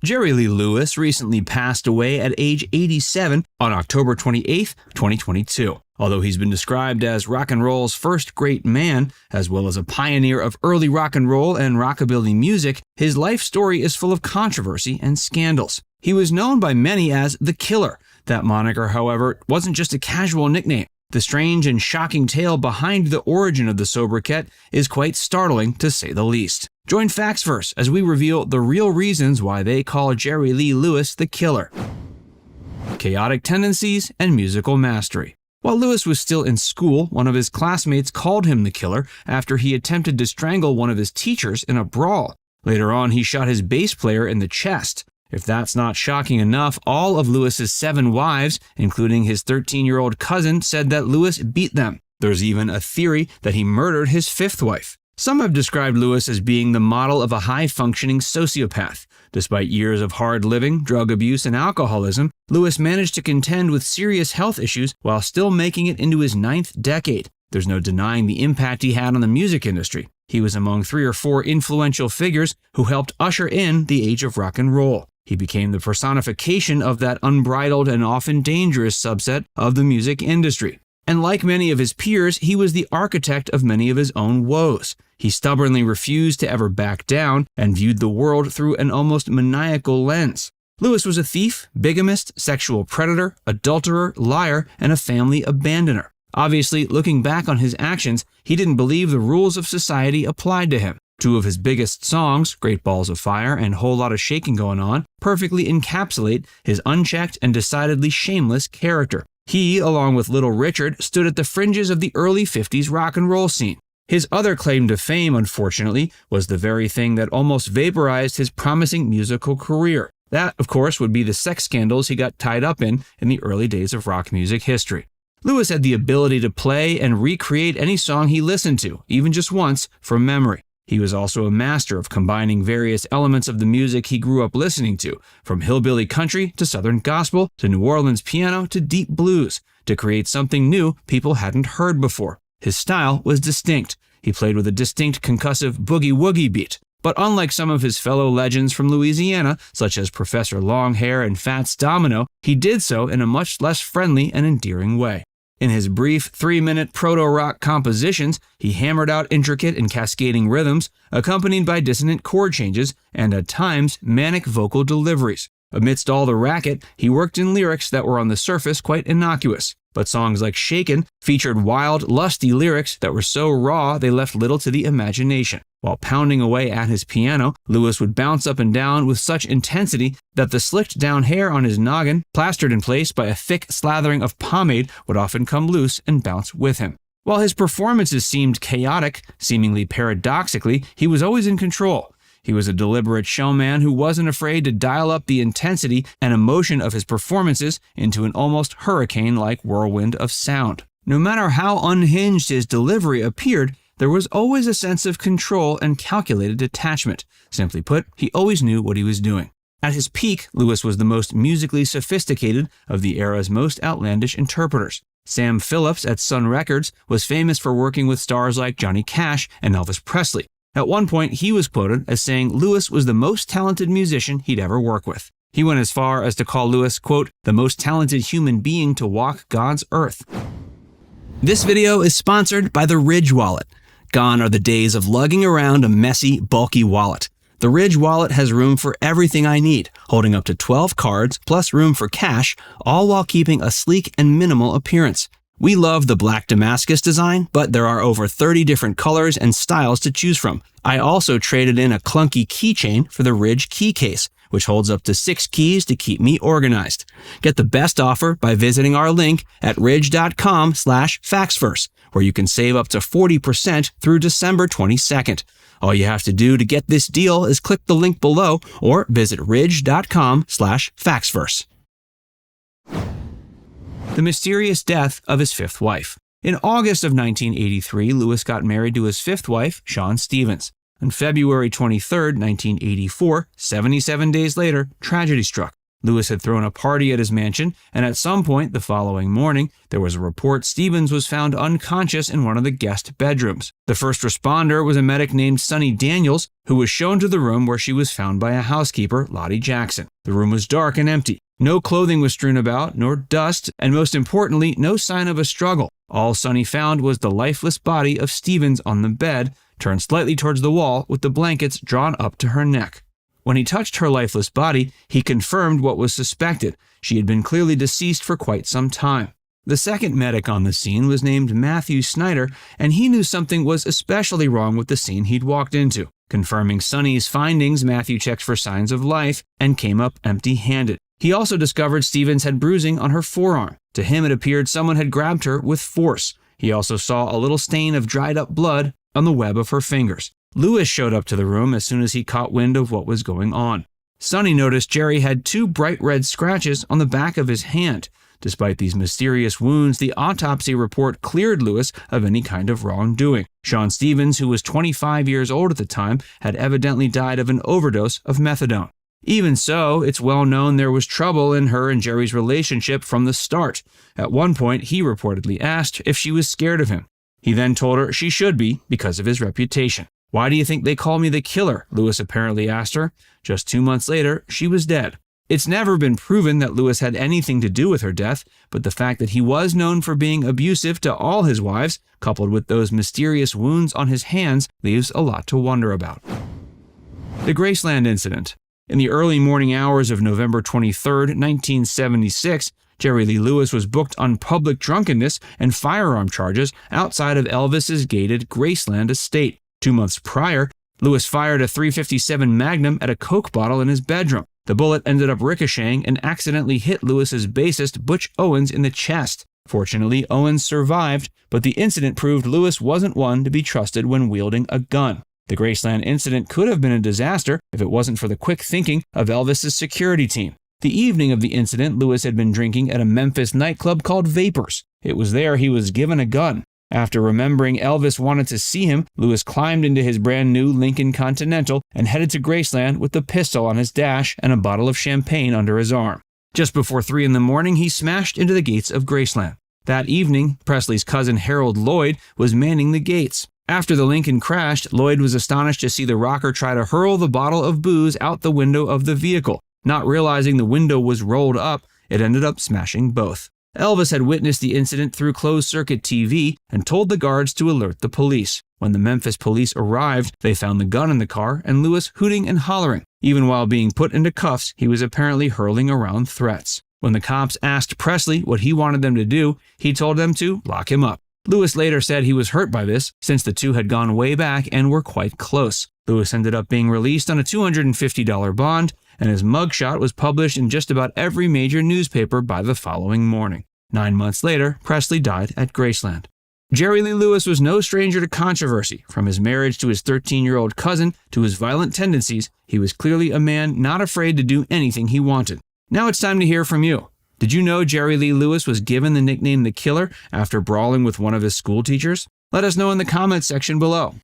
Jerry Lee Lewis recently passed away at age 87 on October 28, 2022. Although he's been described as rock and roll's first great man, as well as a pioneer of early rock and roll and rockabilly music, his life story is full of controversy and scandals. He was known by many as the Killer. That moniker, however, wasn't just a casual nickname. The strange and shocking tale behind the origin of the sobriquet is quite startling, to say the least. Join Factsverse as we reveal the real reasons why they call Jerry Lee Lewis the Killer. Chaotic tendencies and musical mastery. While Lewis was still in school, one of his classmates called him the Killer after he attempted to strangle one of his teachers in a brawl. Later on, he shot his bass player in the chest. If that's not shocking enough, all of Lewis's 7 wives, including his 13-year-old cousin, said that Lewis beat them. There's even a theory that he murdered his 5th wife. Some have described Lewis as being the model of a high-functioning sociopath. Despite years of hard living, drug abuse, and alcoholism, Lewis managed to contend with serious health issues while still making it into his 9th decade. There's no denying the impact he had on the music industry. He was among 3 or 4 influential figures who helped usher in the age of rock and roll. He became the personification of that unbridled and often dangerous subset of the music industry. And like many of his peers, he was the architect of many of his own woes. He stubbornly refused to ever back down and viewed the world through an almost maniacal lens. Lewis was a thief, bigamist, sexual predator, adulterer, liar, and a family abandoner. Obviously, looking back on his actions, he didn't believe the rules of society applied to him. 2 of his biggest songs, Great Balls of Fire and Whole Lotta Shaking Going On, perfectly encapsulate his unchecked and decidedly shameless character. He, along with Little Richard, stood at the fringes of the early 50s rock and roll scene. His other claim to fame, unfortunately, was the very thing that almost vaporized his promising musical career. That, of course, would be the sex scandals he got tied up in the early days of rock music history. Lewis had the ability to play and recreate any song he listened to, even just once, from memory. He was also a master of combining various elements of the music he grew up listening to, from hillbilly country to southern gospel to New Orleans piano to deep blues, to create something new people hadn't heard before. His style was distinct. He played with a distinct concussive boogie-woogie beat. But unlike some of his fellow legends from Louisiana, such as Professor Longhair and Fats Domino, he did so in a much less friendly and endearing way. In his brief 3-minute proto-rock compositions, he hammered out intricate and cascading rhythms, accompanied by dissonant chord changes and, at times, manic vocal deliveries. Amidst all the racket, he worked in lyrics that were on the surface quite innocuous. But songs like Shakin' featured wild, lusty lyrics that were so raw they left little to the imagination. While pounding away at his piano, Lewis would bounce up and down with such intensity that the slicked down hair on his noggin, plastered in place by a thick slathering of pomade, would often come loose and bounce with him. While his performances seemed chaotic, seemingly paradoxically, he was always in control. He was a deliberate showman who wasn't afraid to dial up the intensity and emotion of his performances into an almost hurricane-like whirlwind of sound. No matter how unhinged his delivery appeared, there was always a sense of control and calculated detachment. Simply put, he always knew what he was doing. At his peak, Lewis was the most musically sophisticated of the era's most outlandish interpreters. Sam Phillips at Sun Records was famous for working with stars like Johnny Cash and Elvis Presley. At one point, he was quoted as saying Lewis was the most talented musician he'd ever work with. He went as far as to call Lewis, quote, the most talented human being to walk God's earth. This video is sponsored by the Ridge Wallet. Gone are the days of lugging around a messy, bulky wallet. The Ridge Wallet has room for everything I need, holding up to 12 cards plus room for cash, all while keeping a sleek and minimal appearance. We love the black Damascus design, but there are over 30 different colors and styles to choose from. I also traded in a clunky keychain for the Ridge key case, which holds up to 6 keys to keep me organized. Get the best offer by visiting our link at ridge.com/factsverse, where you can save up to 40% through December 22nd. All you have to do to get this deal is click the link below or visit ridge.com/factsverse. The mysterious death of his 5th wife. In August of 1983, Lewis got married to his 5th wife, Shawn Stevens. On February 23, 1984, 77 days later, tragedy struck. Lewis had thrown a party at his mansion, and at some point the following morning, there was a report Stevens was found unconscious in one of the guest bedrooms. The first responder was a medic named Sonny Daniels, who was shown to the room where she was found by a housekeeper, Lottie Jackson. The room was dark and empty. No clothing was strewn about, nor dust, and most importantly, no sign of a struggle. All Sonny found was the lifeless body of Stevens on the bed, turned slightly towards the wall with the blankets drawn up to her neck. When he touched her lifeless body, he confirmed what was suspected. She had been clearly deceased for quite some time. The second medic on the scene was named Matthew Snyder, and he knew something was especially wrong with the scene he'd walked into. Confirming Sonny's findings, Matthew checked for signs of life and came up empty-handed. He also discovered Stevens had bruising on her forearm. To him, it appeared someone had grabbed her with force. He also saw a little stain of dried-up blood on the web of her fingers. Lewis showed up to the room as soon as he caught wind of what was going on. Sonny noticed Jerry had 2 bright red scratches on the back of his hand. Despite these mysterious wounds, the autopsy report cleared Lewis of any kind of wrongdoing. Sean Stevens, who was 25 years old at the time, had evidently died of an overdose of methadone. Even so, it's well known there was trouble in her and Jerry's relationship from the start. At one point, he reportedly asked if she was scared of him. He then told her she should be because of his reputation. "Why do you think they call me the killer?" Lewis apparently asked her. Just 2 months later, she was dead. It's never been proven that Lewis had anything to do with her death, but the fact that he was known for being abusive to all his wives, coupled with those mysterious wounds on his hands, leaves a lot to wonder about. The Graceland Incident. In the early morning hours of November 23, 1976, Jerry Lee Lewis was booked on public drunkenness and firearm charges outside of Elvis's gated Graceland estate. 2 months prior, Lewis fired a .357 Magnum at a Coke bottle in his bedroom. The bullet ended up ricocheting and accidentally hit Lewis's bassist Butch Owens in the chest. Fortunately, Owens survived, but the incident proved Lewis wasn't one to be trusted when wielding a gun. The Graceland incident could have been a disaster if it wasn't for the quick thinking of Elvis's security team. The evening of the incident, Lewis had been drinking at a Memphis nightclub called Vapors. It was there he was given a gun. After remembering Elvis wanted to see him, Lewis climbed into his brand new Lincoln Continental and headed to Graceland with the pistol on his dash and a bottle of champagne under his arm. Just before 3 a.m, he smashed into the gates of Graceland. That evening, Presley's cousin Harold Lloyd was manning the gates. After the Lincoln crashed, Lloyd was astonished to see the rocker try to hurl the bottle of booze out the window of the vehicle. Not realizing the window was rolled up, it ended up smashing both. Elvis had witnessed the incident through closed-circuit TV and told the guards to alert the police. When the Memphis police arrived, they found the gun in the car and Lewis hooting and hollering. Even while being put into cuffs, he was apparently hurling around threats. When the cops asked Presley what he wanted them to do, he told them to lock him up. Lewis later said he was hurt by this, since the two had gone way back and were quite close. Lewis ended up being released on a $250 bond, and his mugshot was published in just about every major newspaper by the following morning. 9 months later, Presley died at Graceland. Jerry Lee Lewis was no stranger to controversy. From his marriage to his 13-year-old cousin to his violent tendencies, he was clearly a man not afraid to do anything he wanted. Now it's time to hear from you. Did you know Jerry Lee Lewis was given the nickname The Killer after brawling with one of his school teachers? Let us know in the comments section below.